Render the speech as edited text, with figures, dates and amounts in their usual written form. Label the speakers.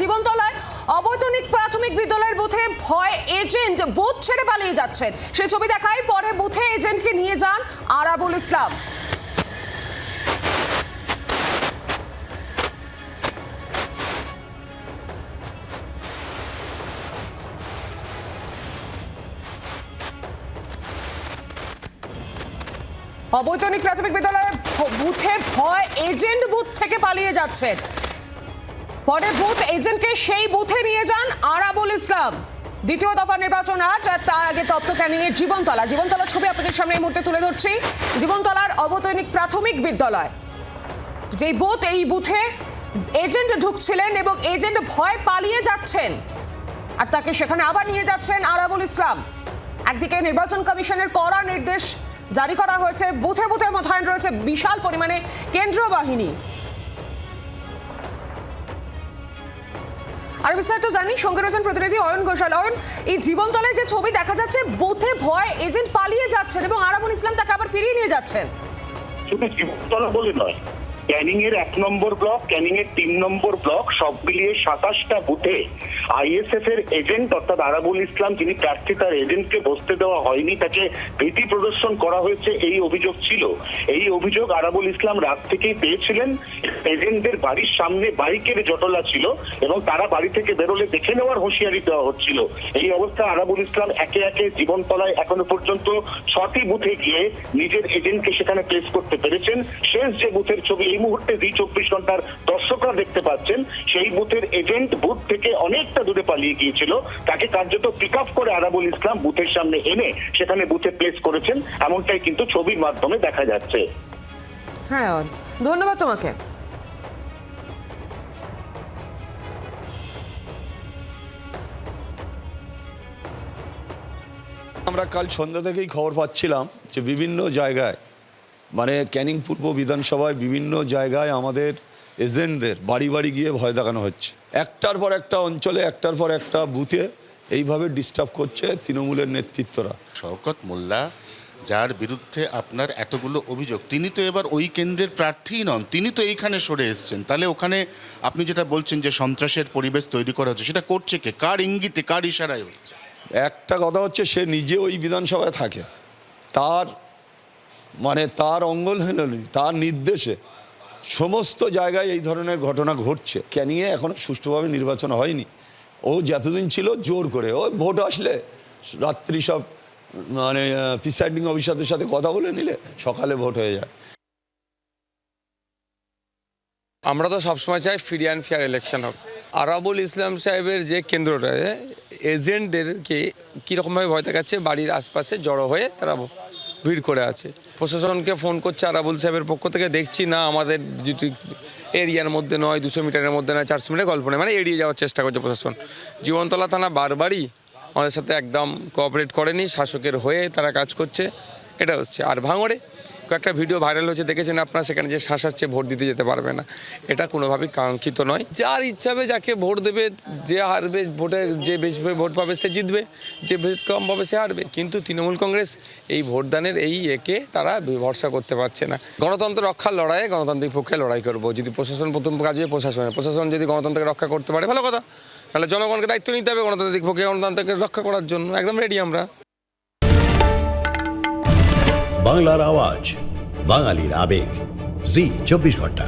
Speaker 1: জীবনতলায় অবৈতনিক প্রাথমিক বিদ্যালয়ের বুথে ভয় এজেন্ট বুথ ছেড়ে পালিয়ে যাচ্ছেন। সেই ছবি দেখাই, পরে বুথে এজেন্টকে নিয়ে যান আরাবুল ইসলাম। অবৈতনিক প্রাথমিক বিদ্যালয়ের বুথে ভয় এজেন্ট বুথ থেকে পালিয়ে যাচ্ছেন। পরে বুথ এজেন্টকে সেই বুথে নিয়ে যান আরাবুল ইসলাম। দ্বিতীয় দফা নির্বাচন আজ, আর তার আগে তপ্ত ক্যানিংয়ের জীবনতলা ছবি আপনাদের সামনে এই মুহূর্তে তুলে ধরছি। জীবনতলার অবৈতনিক প্রাথমিক বিদ্যালয় যে বুথ, এই বুথে এজেন্ট ঢুকছিলেন এবং এজেন্ট ভয় পালিয়ে যাচ্ছেন, আর তাকে সেখানে আবার নিয়ে যাচ্ছেন আরাবুল ইসলাম। একদিকে নির্বাচন কমিশনের কড়া নির্দেশ জারি করা হয়েছে, বুথে বুথে মোতায়েন রয়েছে বিশাল পরিমাণে কেন্দ্রীয় বাহিনী। আর বিস্তারিত জানি, সঙ্গে রয়েছেন প্রতিনিধি অয়ন ঘোষাল। অয়ন, এই জীবনতলায় যে ছবি দেখা যাচ্ছে, বুথে ভয় এজেন্ট পালিয়ে যাচ্ছেন এবং আরাবুল ইসলাম তাকে আবার ফিরিয়ে নিয়ে যাচ্ছেন।
Speaker 2: শুধু জীবনতলা বলে নয়, ক্যানিং এর 1 নম্বর ব্লক, ক্যানিং এর 3 নম্বর ব্লক, সব মিলিয়ে 27টা বুথে আইএসএফ এর এজেন্ট অর্থাৎ আরাবুল ইসলাম, যিনি প্রার্থী, তার এজেন্টকে বসতে দেওয়া হয়নি, তাকে ভীতি প্রদর্শন করা হয়েছে, এই অভিযোগ ছিল। এই অভিযোগ আরাবুল ইসলাম রাত থেকেই পেয়েছিলেন। এজেন্টদের বাড়ির সামনে বাইকের জটলা ছিল এবং তারা বাড়ি থেকে বেরোলে দেখে নেওয়ার হুঁশিয়ারি দেওয়া হচ্ছিল। এই অবস্থায় আরাবুল ইসলাম একে একে জীবনতলায় এখনো পর্যন্ত 6টি বুথে গিয়ে নিজের এজেন্টকে সেখানে প্লেস করতে পেরেছেন। শেষ যে বুথের ছবি এই মুহূর্তে 24 ঘন্টার দর্শকরা দেখতে পাচ্ছেন, সেই বুথের এজেন্ট বুথ থেকে অনেকটা দূরে পালিয়ে গিয়েছিল। তাকে কার্যত পিক আপ করে আরাবুল ইসলাম বুথের সামনে এনে সেখানে বুথে প্লেস করেছেন, এমনটাই কিন্তু ছবির মাধ্যমে দেখা যাচ্ছে।
Speaker 1: হ্যাঁ, ধন্যবাদ তোমাকে।
Speaker 3: আমরা কাল সন্ধ্যা থেকেই খবর পাচ্ছিলাম যে বিভিন্ন জায়গায়, মানে ক্যানিং পূর্ব বিধানসভায় বিভিন্ন জায়গায় আমাদের এজেন্টদের বাড়ি বাড়ি গিয়ে ভয় দেখানো হচ্ছে। একটার পর একটা অঞ্চলে, একটার পর একটা বুথে এইভাবে ডিস্টার্ব করছে তৃণমূলের নেতৃত্বরা।
Speaker 4: শওকত মোল্লা, যার বিরুদ্ধে আপনার এতগুলো অভিযোগ, তিনি তো এবার ওই কেন্দ্রের প্রার্থী নন, তিনি তো এইখানে সরে এসেছেন। তাহলে ওখানে আপনি যেটা বলছেন যে সন্ত্রাসের পরিবেশ তৈরি করা হচ্ছে, সেটা করছে কে? কার ইঙ্গিতে, কার ইশারায় হচ্ছে?
Speaker 3: একটা কথা হচ্ছে, সে নিজে ওই বিধানসভায় থাকে, তার অঙ্গলহীনলি, তার নির্দেশে সমস্ত জায়গায় এই ধরনের ঘটনা ঘটছে। ক্যানিংয়ে এখনো সুষ্ঠুভাবে নির্বাচন হয়নি। ও যতদিন ছিল জোর করে, ও ভোট আসলে রাত্রি সব মানে প্রিসাইডিং অফিসারদের সাথে কথা বলে নিলে সকালে ভোট হয়ে যায়।
Speaker 5: আমরা তো সবসময় চাই ফ্রি অ্যান্ড ফেয়ার ইলেকশন হোক। আরাবুল ইসলাম সাহেবের যে কেন্দ্রটা, এজেন্টদেরকে কীরকমভাবে ভয় দেখাচ্ছে, বাড়ির আশপাশে জড়ো হয়ে তারা ভিড় করে আছে। প্রশাসনকে ফোন করছে আরাবুল সাহেবের পক্ষ থেকে, দেখছি না আমাদের যদি এরিয়ার মধ্যে নয়, 200 মিটারের মধ্যে নয়, 400 মিটার গল্প নেই, মানে এড়িয়ে যাওয়ার চেষ্টা করছে প্রশাসন। জীবনতলা থানা বারবারই আমাদের সাথে একদম কোঅপারেট করেনি, শাসকের হয়ে তারা কাজ করছে, এটা হচ্ছে। আর ভাঙড়ে কয়েকটা ভিডিও ভাইরাল হচ্ছে, দেখেছেন আপনারা, সেখানে যে শাসাচ্ছে ভোট দিতে যেতে পারবে না, এটা কোনোভাবেই কাঙ্ক্ষিত নয়। যার ইচ্ছা হবে যাকে ভোট দেবে, যে হারবে ভোটে, যে বেশি ভোট পাবে সে জিতবে, যে কম পাবে সে হারবে। কিন্তু তৃণমূল কংগ্রেস এই ভোটদানের এই একে তারা ভরসা করতে পারছে না। গণতন্ত্র রক্ষার লড়াইয়ে গণতান্ত্রিক পক্ষে লড়াই করবো। যদি প্রশাসন, প্রথম কাজ হবে প্রশাসন যদি গণতন্ত্রকে রক্ষা করতে পারে ভালো কথা, তাহলে জনগণকে দায়িত্ব নিতে হবে গণতান্ত্রিক পক্ষে গণতন্ত্রকে রক্ষা করার জন্য। একদম রেডি আমরা।
Speaker 6: বাংলার আওয়াজ, বাঙালির আবেগ, জি 24 ঘন্টা।